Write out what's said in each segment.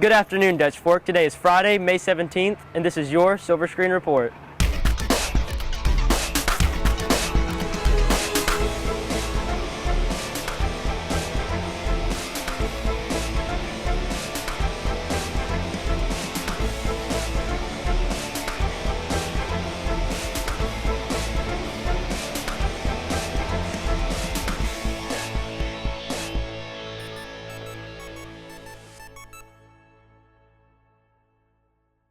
Good afternoon, Dutch Fork. Today is Friday, May 17th, and this is your Silver Screen Report.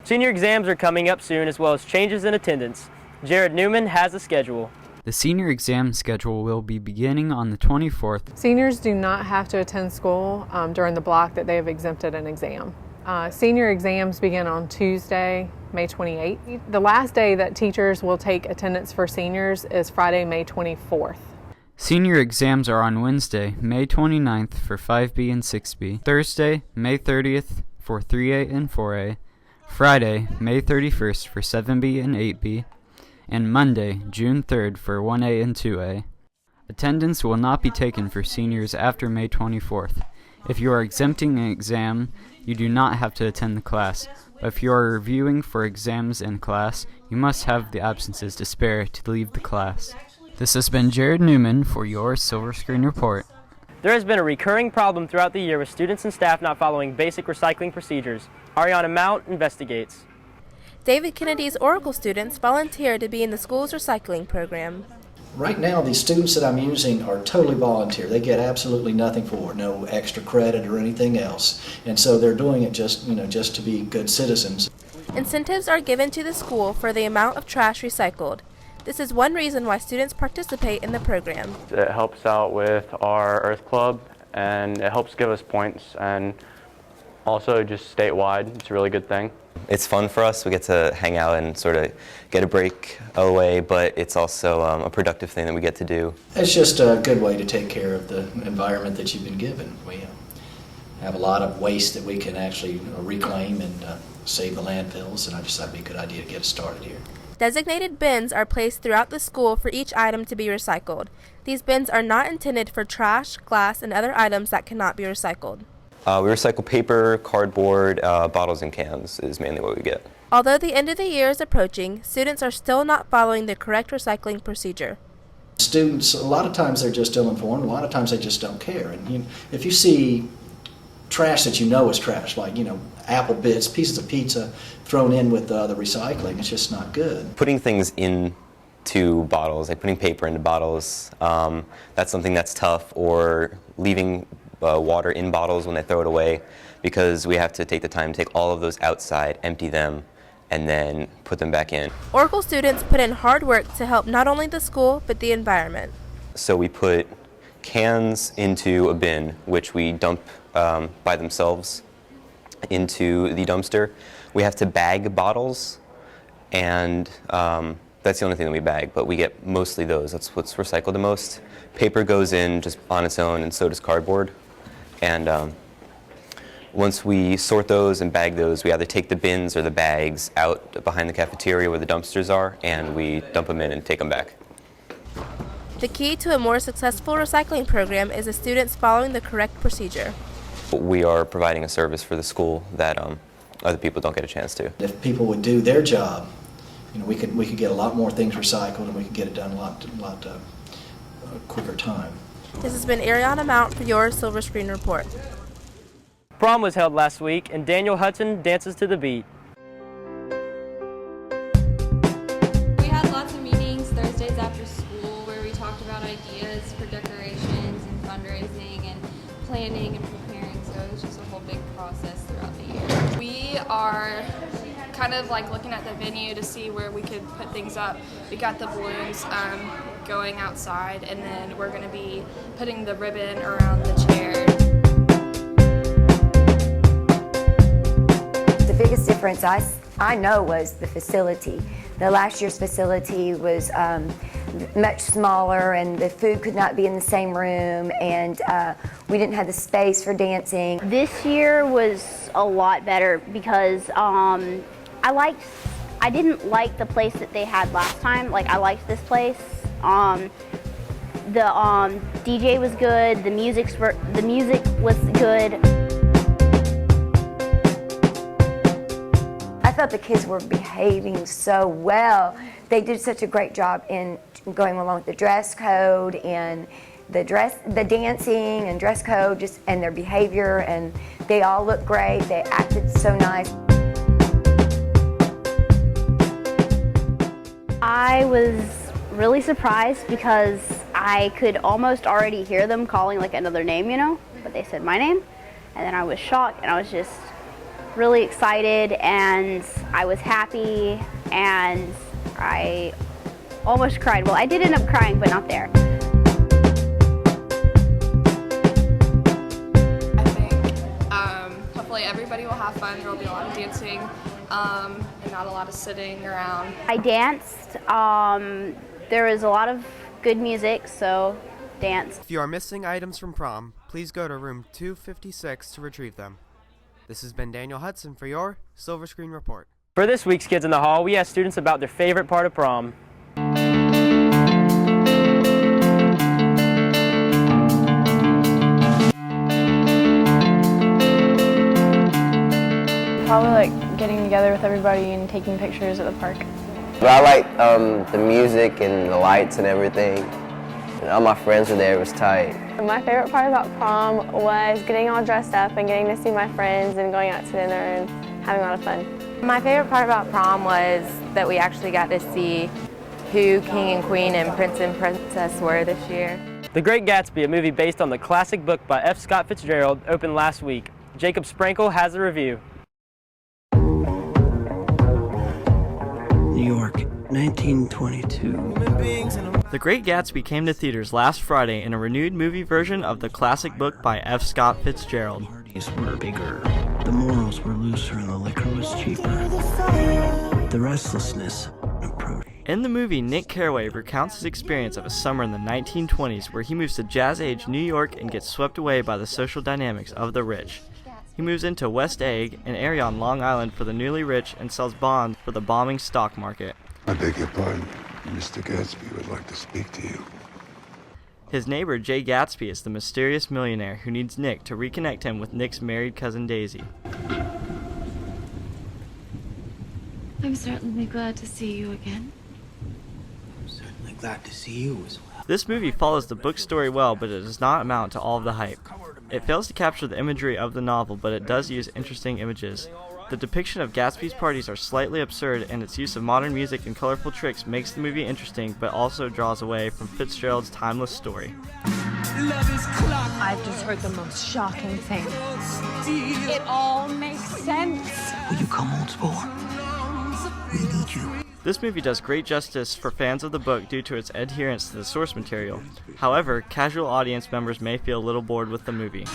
Senior exams are coming up soon, as well as changes in attendance. Jared Newman has a schedule. The senior exam schedule will be beginning on the 24th. Seniors do not have to attend school during the block that they have exempted an exam. Senior exams begin on Tuesday, May 28th. The last day that teachers will take attendance for seniors is Friday, May 24th. Senior exams are on Wednesday, May 29th for 5B and 6B, Thursday, May 30th for 3A and 4A, Friday, May 31st for 7B and 8B, and Monday, June 3rd for 1A and 2A. Attendance will not be taken for seniors after May 24th. If you are exempting an exam, you do not have to attend the class, but if you are reviewing for exams in class, you must have the absences to spare to leave the class. This has been Jared Newman for your Silver Screen Report. There has been a recurring problem throughout the year with students and staff not following basic recycling procedures. Ariana Mount investigates. David Kennedy's Oracle students volunteer to be in the school's recycling program. Right now, the students that I'm using are totally volunteer. They get absolutely nothing for it, no extra credit or anything else. And so they're doing it just to be good citizens. Incentives are given to the school for the amount of trash recycled. This is one reason why students participate in the program. It helps out with our Earth Club, and it helps give us points, and also just statewide, it's a really good thing. It's fun for us. We get to hang out and sort of get a break away, but it's also a productive thing that we get to do. It's just a good way to take care of the environment that you've been given. We have a lot of waste that we can actually reclaim and save the landfills, and I just thought it'd be a good idea to get us started here. Designated bins are placed throughout the school for each item to be recycled. These bins are not intended for trash, glass, and other items that cannot be recycled. We recycle paper, cardboard, bottles and cans is mainly what we get. Although the end of the year is approaching, students are still not following the correct recycling procedure. Students, a lot of times they're just ill-informed, a lot of times they just don't care. And if you see trash that you know is trash, like apple bits, pieces of pizza thrown in with the recycling, it's just not good. Putting things into bottles, like putting paper into bottles, that's something that's tough, or leaving water in bottles when they throw it away, because we have to take the time to take all of those outside, empty them, and then put them back in. Oracle students put in hard work to help not only the school, but the environment. So we put cans into a bin, which we dump by themselves into the dumpster. We have to bag bottles, and that's the only thing that we bag, but we get mostly those. That's what's recycled the most. Paper goes in just on its own, and so does cardboard. And once we sort those and bag those, we either take the bins or the bags out behind the cafeteria where the dumpsters are, and we dump them in and take them back. The key to a more successful recycling program is the students following the correct procedure. We are providing a service for the school that other people don't get a chance to. If people would do their job, we could get a lot more things recycled, and we could get it done a lot quicker time. This has been Ariana Mount for your Silver Screen Report. Prom was held last week, and Daniel Hudson dances to the beat. We had lots of meetings Thursdays after school where we talked about ideas for decorations and fundraising and planning and preparing, so it was just a whole big process throughout the year. We are kind of like looking at the venue to see where we could put things up. We got the balloons going outside, and then we're going to be putting the ribbon around the chair. The biggest difference I know was the facility. The last year's facility was much smaller, and the food could not be in the same room, and we didn't have the space for dancing. This year was a lot better because I didn't like the place that they had last time. I liked this place. The DJ was good. The music was good. thought the kids were behaving so well. They did such a great job in going along with the dress code and the dancing and dress code, and their behavior, and they all looked great. They acted so nice. I was really surprised because I could almost already hear them calling like another name, you know, but they said my name, and then I was shocked, and I was just really excited, and I was happy, and I almost cried. Well, I did end up crying, but not there. I think hopefully everybody will have fun. There will be a lot of dancing and not a lot of sitting around. I danced. There was a lot of good music, so dance. If you are missing items from prom, please go to room 256 to retrieve them. This has been Daniel Hudson for your Silver Screen Report. For this week's Kids in the Hall, we asked students about their favorite part of prom. Probably like getting together with everybody and taking pictures at the park. But I like the music and the lights and everything. And all my friends were there. It was tight. My favorite part about prom was getting all dressed up and getting to see my friends and going out to dinner and having a lot of fun. My favorite part about prom was that we actually got to see who King and Queen and Prince and Princess were this year. The Great Gatsby, a movie based on the classic book by F. Scott Fitzgerald, opened last week. Jacob Sprankle has a review. New York, 1922. The Great Gatsby came to theaters last Friday in a renewed movie version of the classic book by F. Scott Fitzgerald. The parties were bigger, the morals were looser, and the liquor was cheaper. The restlessness approached. In the movie, Nick Carraway recounts his experience of a summer in the 1920s where he moves to jazz-age New York and gets swept away by the social dynamics of the rich. He moves into West Egg, an area on Long Island for the newly rich, and sells bonds for the booming stock market. I beg your pardon. Mr. Gatsby would like to speak to you. His neighbor, Jay Gatsby, is the mysterious millionaire who needs Nick to reconnect him with Nick's married cousin Daisy. I'm certainly glad to see you again. I'm certainly glad to see you as well. This movie follows the book story well, but it does not amount to all of the hype. It fails to capture the imagery of the novel, but it does use interesting images. The depiction of Gatsby's parties are slightly absurd, and its use of modern music and colorful tricks makes the movie interesting, but also draws away from Fitzgerald's timeless story. I've just heard the most shocking thing. It all makes sense. Will you come, old sport? We need you. This movie does great justice for fans of the book due to its adherence to the source material. However, casual audience members may feel a little bored with the movie.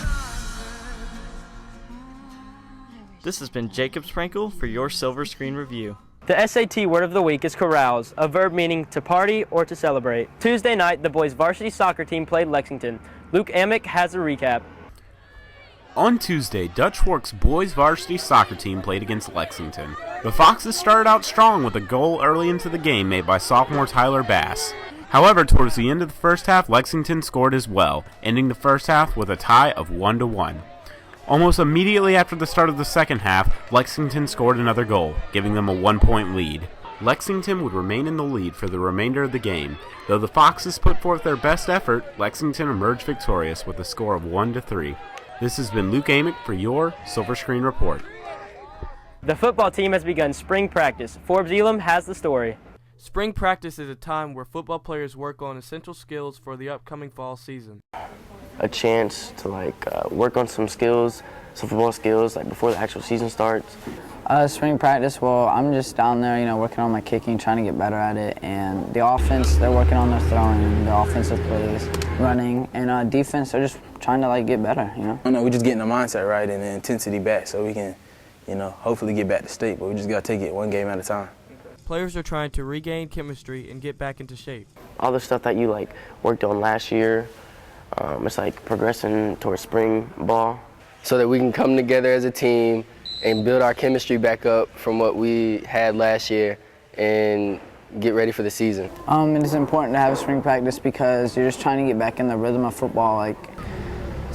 This has been Jacob Sprankle for your Silver Screen Review. The SAT word of the week is carouse, a verb meaning to party or to celebrate. Tuesday night, the boys' varsity soccer team played Lexington. Luke Amick has a recap. On Tuesday, Dutch Fork's boys' varsity soccer team played against Lexington. The Foxes started out strong with a goal early into the game made by sophomore Tyler Bass. However, towards the end of the first half, Lexington scored as well, ending the first half with a tie of 1-1. Almost immediately after the start of the second half, Lexington scored another goal, giving them a 1-point lead. Lexington would remain in the lead for the remainder of the game. Though the Foxes put forth their best effort, Lexington emerged victorious with a score of 1-3. This has been Luke Amick for your Silver Screen Report. The football team has begun spring practice. Forbes Elam has the story. Spring practice is a time where football players work on essential skills for the upcoming fall season. A chance to work on some skills, some football skills, before the actual season starts. Spring practice, well, I'm just down there, working on my kicking, trying to get better at it. And the offense, they're working on their throwing, the offensive plays, running, and defense, they're just trying to get better, I know we're just getting the mindset right and the intensity back so we can, hopefully get back to state. But we just got to take it one game at a time. Players are trying to regain chemistry and get back into shape. All the stuff that you worked on last year, it's progressing towards spring ball. So that we can come together as a team and build our chemistry back up from what we had last year and get ready for the season. It is important to have spring practice because you're just trying to get back in the rhythm of football.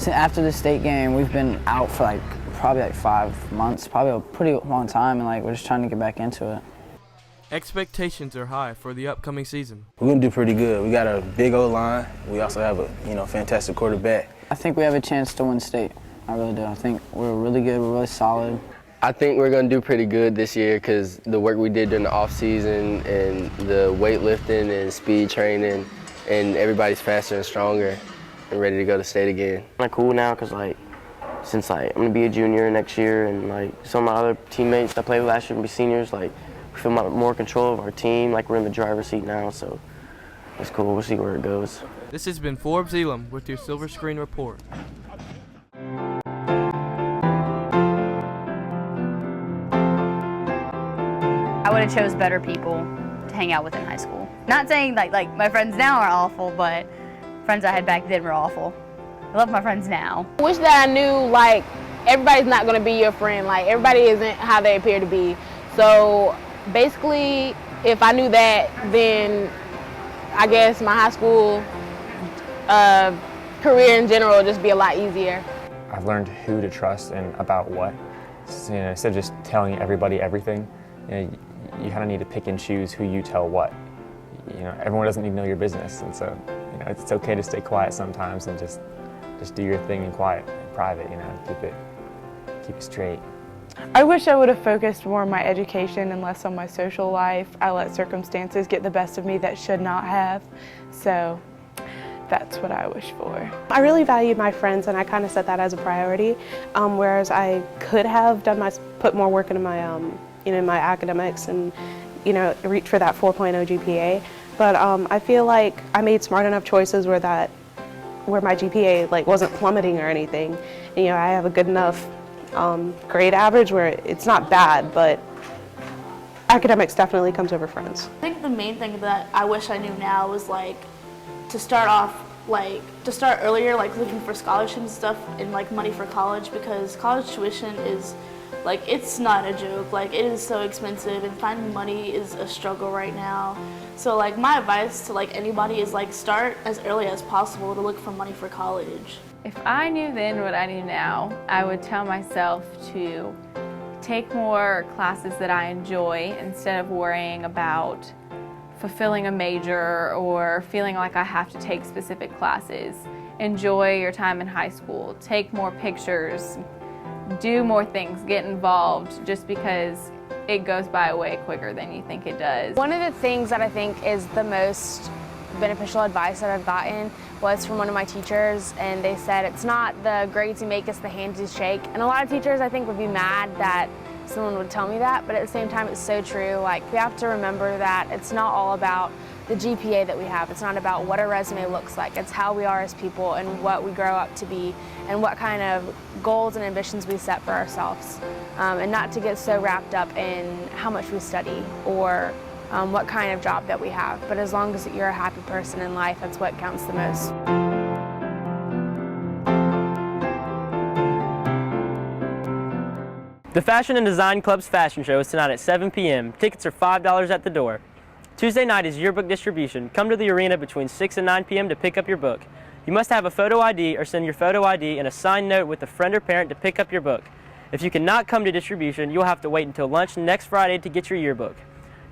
After the state game, we've been out for probably like 5 months, probably a pretty long time, and like we're just trying to get back into it. Expectations are high for the upcoming season. We're gonna do pretty good. We got a big O-line. We also have a fantastic quarterback. I think we have a chance to win state. I really do. I think we're really good. We're really solid. I think we're going to do pretty good this year because the work we did during the off season and the weightlifting and speed training, and everybody's faster and stronger and ready to go to state again. I'm cool now because since I'm going to be a junior next year, and some of my other teammates I played with last year will be seniors, we feel more control of our team. We're in the driver's seat now, so it's cool. We'll see where it goes. This has been Forbes Elam with your Silver Screen Report. I would have chose better people to hang out with in high school. Not saying like my friends now are awful, but friends I had back then were awful. I love my friends now. I wish that I knew everybody's not going to be your friend. Everybody isn't how they appear to be. So basically, if I knew that, then I guess my high school career in general would just be a lot easier. I've learned who to trust and about what. Instead of just telling everybody everything, you kind of need to pick and choose who you tell what. Everyone doesn't need to know your business, and so it's okay to stay quiet sometimes and just do your thing in quiet, in private. Keep it straight. I wish I would have focused more on my education and less on my social life. I let circumstances get the best of me that should not have, so that's what I wish for. I really valued my friends, and I kind of set that as a priority, whereas I could have put more work into my my academics and reach for that 4.0 GPA. But I feel like I made smart enough choices where my GPA wasn't plummeting or anything. And, I have a good enough grade average where it's not bad, but academics definitely comes over friends. I think the main thing that I wish I knew now was to start earlier, looking for scholarships and stuff and money for college, because college tuition is it's not a joke. It is so expensive, and finding money is a struggle right now. So my advice to anybody is start as early as possible to look for money for college. If I knew then what I knew now, I would tell myself to take more classes that I enjoy instead of worrying about fulfilling a major or feeling like I have to take specific classes. Enjoy your time in high school, take more pictures, do more things, get involved, just because it goes by way quicker than you think it does. One of the things that I think is the most beneficial advice that I've gotten was from one of my teachers, and they said it's not the grades you make, it's the hands you shake. And a lot of teachers I think would be mad that someone would tell me that, but at the same time it's so true. We have to remember that it's not all about the GPA that we have. It's not about what our resume looks like. It's how we are as people and what we grow up to be and what kind of goals and ambitions we set for ourselves. And not to get so wrapped up in how much we study or what kind of job that we have. But as long as you're a happy person in life, that's what counts the most. The Fashion and Design Club's fashion show is tonight at 7 p.m. Tickets are $5 at the door. Tuesday night is yearbook distribution. Come to the arena between 6 and 9 p.m. to pick up your book. You must have a photo ID or send your photo ID and a signed note with a friend or parent to pick up your book. If you cannot come to distribution, you'll have to wait until lunch next Friday to get your yearbook.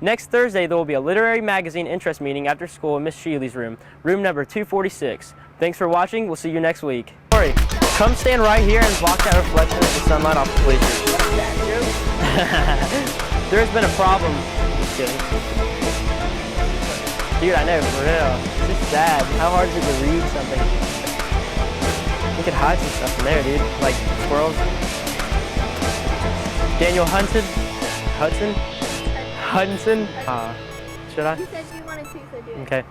Next Thursday, there will be a literary magazine interest meeting after school in Miss Sheely's room number 246. Thanks for watching. We'll see you next week. Corey, come stand right here and block that reflection of the sunlight off the bleachers. There has been a problem. Just kidding. Dude, I know, for real. It's just sad. How hard is it to read something? You could hide some stuff in there, dude. Like squirrels. Daniel Hudson? Should I? You said you wanted to, so do it. Okay.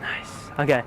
Nice. Okay.